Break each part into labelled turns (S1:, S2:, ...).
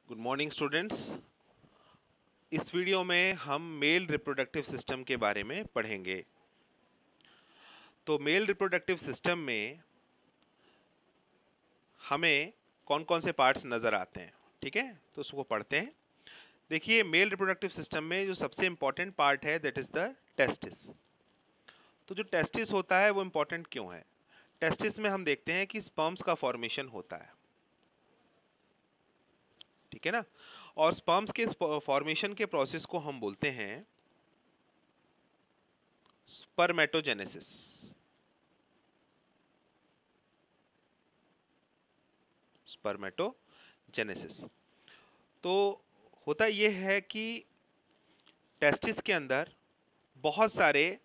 S1: Good morning students. इस video में हम मेल रिप्रोडक्टिव सिस्टम के बारे में पढ़ेंगे। तो मेल रिप्रोडक्टिव सिस्टम में हमें कौन कौन से पार्ट्स नज़र आते हैं, ठीक है, तो उसको पढ़ते हैं। देखिए, मेल रिप्रोडक्टिव सिस्टम में जो सबसे इम्पॉर्टेंट पार्ट है दैट इज़ द टेस्टिस। तो जो टेस्टिस होता है वो इम्पॉर्टेंट क्यों है? टेस्टिस में हम देखते हैं कि स्पर्म्स का फॉर्मेशन होता है, ठीक है ना। और स्पर्म्स के फॉर्मेशन के प्रोसेस को हम बोलते हैं स्पर्मेटोजेनेसिस। स्पर्मेटोजेनेसिस। तो होता यह है कि टेस्टिस के अंदर बहुत सारे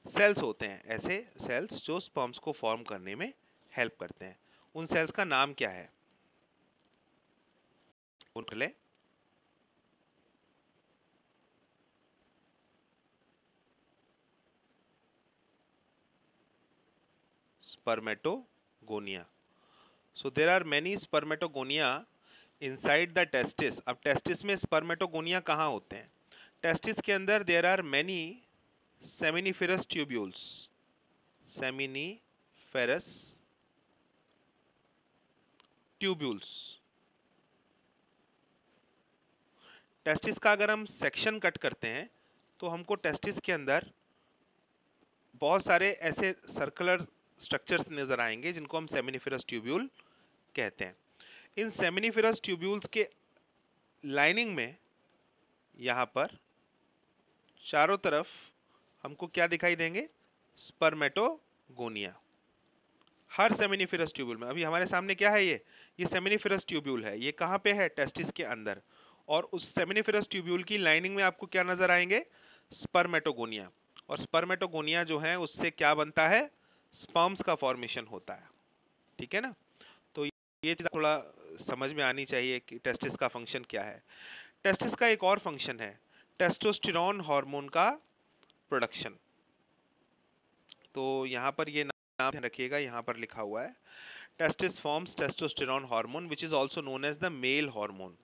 S1: सेल्स होते हैं, ऐसे सेल्स जो स्पर्म्स को फॉर्म करने में हेल्प करते हैं। उन सेल्स का नाम क्या है? उठ ले। Spermatogonia. So there are many spermatogonia inside the testis. अब टेस्टिस में स्पर्मेटोगोनिया कहाँ होते हैं? टेस्टिस के अंदर there are many seminiferous tubules. Seminiferous tubules. Testis का अगर हम सेक्शन कट करते हैं तो हमको टेस्टिस के अंदर बहुत सारे ऐसे सर्कुलर स्ट्रक्चर्स नजर आएंगे जिनको हम सेमिनिफेरस ट्यूब्यूल कहते हैं। इन सेमिनिफेरस ट्यूब्यूल्स के लाइनिंग में यहाँ पर चारों तरफ हमको क्या दिखाई देंगे? स्पर्मेटोगोनिया। हर सेमिनिफेरस ट्यूब्यूल में, अभी हमारे सामने क्या है? ये सेमिनिफेरस ट्यूब्यूल है। ये कहाँ पे है? टेस्टिस के अंदर। और उस सेमिनिफेरस ट्यूब्यूल की लाइनिंग में आपको क्या नजर आएंगे? स्पर्मेटोगोनिया। और स्पर्मेटोगोनिया जो है उससे क्या बनता है? स्पर्म्स का फॉर्मेशन होता है, ठीक है ना। तो ये चीज़ थोड़ा समझ में आनी चाहिए कि टेस्टिस का फंक्शन क्या है। टेस्टिस का एक और फंक्शन है टेस्टोस्टेरोन हार्मोन का प्रोडक्शन। तो यहाँ पर ये नाम ध्यान रखिएगा, यहाँ पर लिखा हुआ है testis forms testosterone hormone which is also known as the male hormone.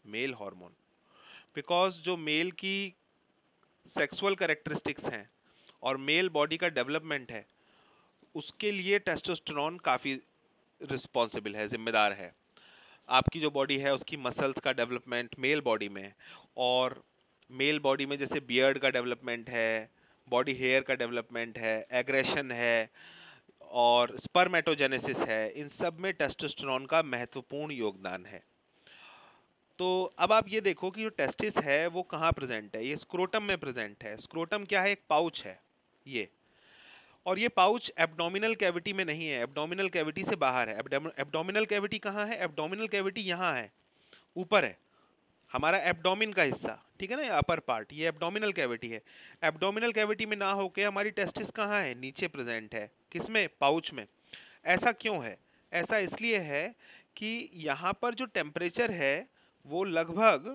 S1: Male hormone because जो मेल की सेक्सुअल कैरेक्टरिस्टिक्स हैं और मेल बॉडी का डेवलपमेंट है उसके लिए टेस्टोस्टेरोन काफ़ी रिस्पॉन्सिबल है, जिम्मेदार है। आपकी जो बॉडी है उसकी मसल्स का डेवलपमेंट मेल बॉडी में, और मेल बॉडी में जैसे बियर्ड का डेवलपमेंट है, बॉडी हेयर का डेवलपमेंट है, एग्रेशन है और स्पर्मेटोजेनेसिस है, इन सब में टेस्टोस्टेरोन का महत्वपूर्ण योगदान है। तो अब आप ये देखो कि जो टेस्टिस है वो कहाँ प्रेजेंट है? ये स्क्रोटम में प्रेजेंट है। स्क्रोटम क्या है? एक पाउच है ये। और ये पाउच एब्डोमिनल कैविटी में नहीं है, एब्डोमिनल कैविटी से बाहर है। एब्डोमिनल कैविटी कहाँ है? एब्डोमिनल कैविटी यहाँ है, ऊपर है, हमारा एब्डोमिन का हिस्सा, ठीक है ना, ये अपर पार्ट, ये एब्डोमिनल कैविटी है। एब्डोमिनल कैविटी में ना होके हमारी टेस्टिस कहाँ है? नीचे प्रेजेंट है। किसमें? पाउच में। ऐसा क्यों है? ऐसा इसलिए है कि यहाँ पर जो टेम्परेचर है वो लगभग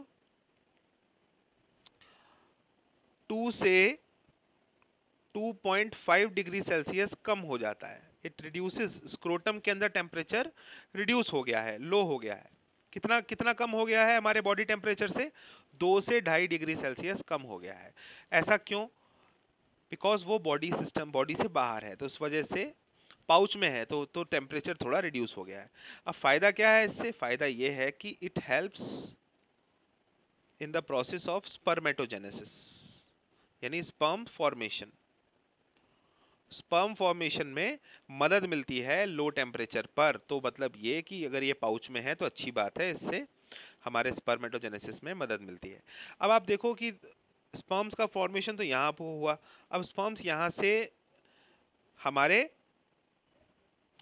S1: 2 से 2.5 डिग्री सेल्सियस कम हो जाता है। इट रिड्यूसेस, स्क्रोटम के अंदर टेम्परेचर रिड्यूस हो गया है, लो हो गया है। कितना कितना कम हो गया है हमारे बॉडी टेम्परेचर से? 2 से 2.5 डिग्री सेल्सियस कम हो गया है। ऐसा क्यों? बिकॉज वो बॉडी सिस्टम, बॉडी से बाहर है, तो उस वजह से पाउच में है तो टेम्परेचर थोड़ा रिड्यूस हो गया है। अब फायदा क्या है इससे? फायदा ये है कि it helps in the process of spermatogenesis, यानी स्पर्म फॉर्मेशन। स्पर्म फॉर्मेशन में मदद मिलती है लो टेम्परेचर पर। तो मतलब ये कि अगर ये पाउच में है तो अच्छी बात है, इससे हमारे स्पर्मेटोजेनेसिस में मदद मिलती है। अब आप देखो कि स्पर्म्स का फॉर्मेशन तो यहाँ पर हुआ, अब स्पर्म्स यहाँ से हमारे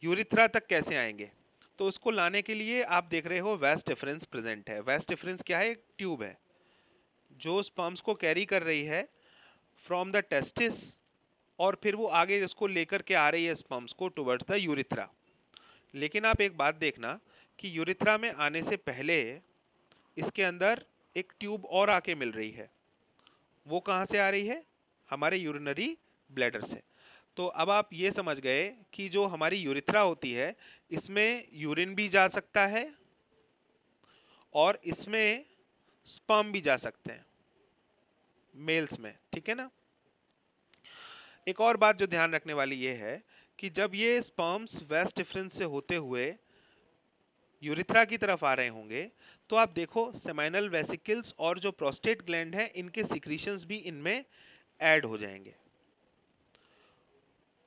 S1: यूरिथ्रा तक कैसे आएंगे? तो उसको लाने के लिए आप देख रहे हो वेस्ट डिफरेंस प्रेजेंट है। वेस्ट डिफरेंस क्या है? एक ट्यूब है जो स्पर्म्स को कैरी कर रही है फ्रॉम द टेस्टिस, और फिर वो आगे उसको लेकर के आ रही है स्पर्म्स को टुवर्ड्स द यूरिथ्रा। लेकिन आप एक बात देखना कि यूरिथ्रा में आने से पहले इसके अंदर एक ट्यूब और आके मिल रही है। वो कहाँ से आ रही है? हमारे यूरिनरी ब्लैडर से। तो अब आप ये समझ गए कि जो हमारी यूरिथ्रा होती है इसमें यूरिन भी जा सकता है और इसमें स्पर्म भी जा सकते हैं मेल्स में, ठीक है ना। एक और बात जो ध्यान रखने वाली ये है कि जब ये स्पर्म्स वेस्ट डिफरेंस से होते हुए यूरिथ्रा की तरफ आ रहे होंगे तो आप देखो सेमाइनल वेसिकल्स और जो प्रोस्टेट ग्लैंड है इनके सिक्रीशंस भी इनमें ऐड हो जाएंगे।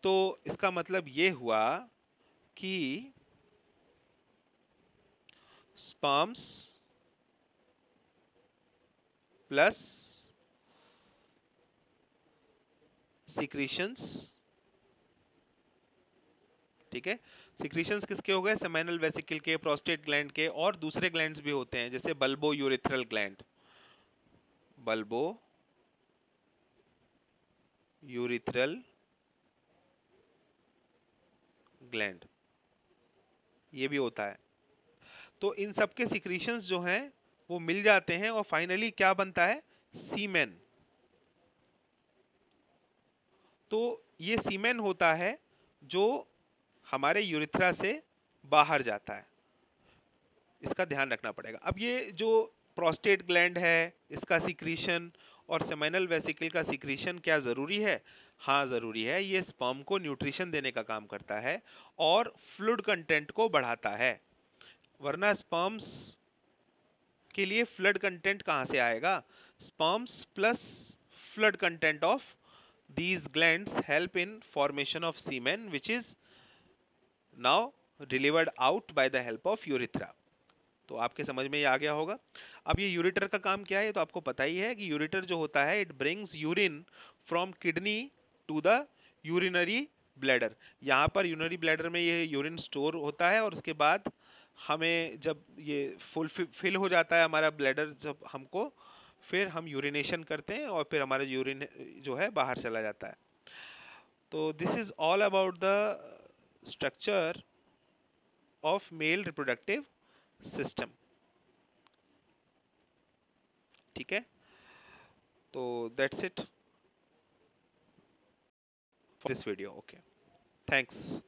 S1: तो इसका मतलब ये हुआ कि स्पर्म्स प्लस सिक्रीशंस, ठीक है। सिक्रीशंस किसके हो गए? सेमाइनल वेसिकल के, प्रोस्टेट ग्लैंड के, और दूसरे ग्लैंड्स भी होते हैं जैसे bulbo urethral gland, bulbo urethral gland, ये भी होता है। तो इन सब के सिक्रीशंस जो हैं वो मिल जाते हैं और फाइनली क्या बनता है? सीमेन। तो ये सीमेन होता है जो हमारे यूरिथ्रा से बाहर जाता है, इसका ध्यान रखना पड़ेगा। अब ये जो प्रोस्टेट ग्लैंड है इसका सिक्रीशन और सेमाइनल वेसिकल का सिक्रीशन क्या ज़रूरी है? हाँ ज़रूरी है। ये स्पर्म को न्यूट्रिशन देने का काम करता है और फ्लूइड कंटेंट को बढ़ाता है, वरना स्पर्म्स के लिए फ्लड कंटेंट कहाँ से आएगा? Sperms plus flood content of these glands help in formation of semen which is now delivered out by the help of urethra। तो आपके समझ में ये आ गया होगा। अब ये यूरिटर का काम क्या है? तो आपको पता ही है कि यूरिटर जो होता है it brings urine from kidney to the urinary bladder. यहाँ पर यूरिनरी ब्लैडर में ये यूरिन स्टोर होता है और उसके बाद हमें जब ये फिल हो जाता है हमारा ब्लैडर, जब हमको फिर हम यूरिनेशन करते हैं और फिर हमारा यूरिन जो है बाहर चला जाता है। तो this is all about the structure of male reproductive system, ठीक है। तो that's it for this video. Okay, thanks.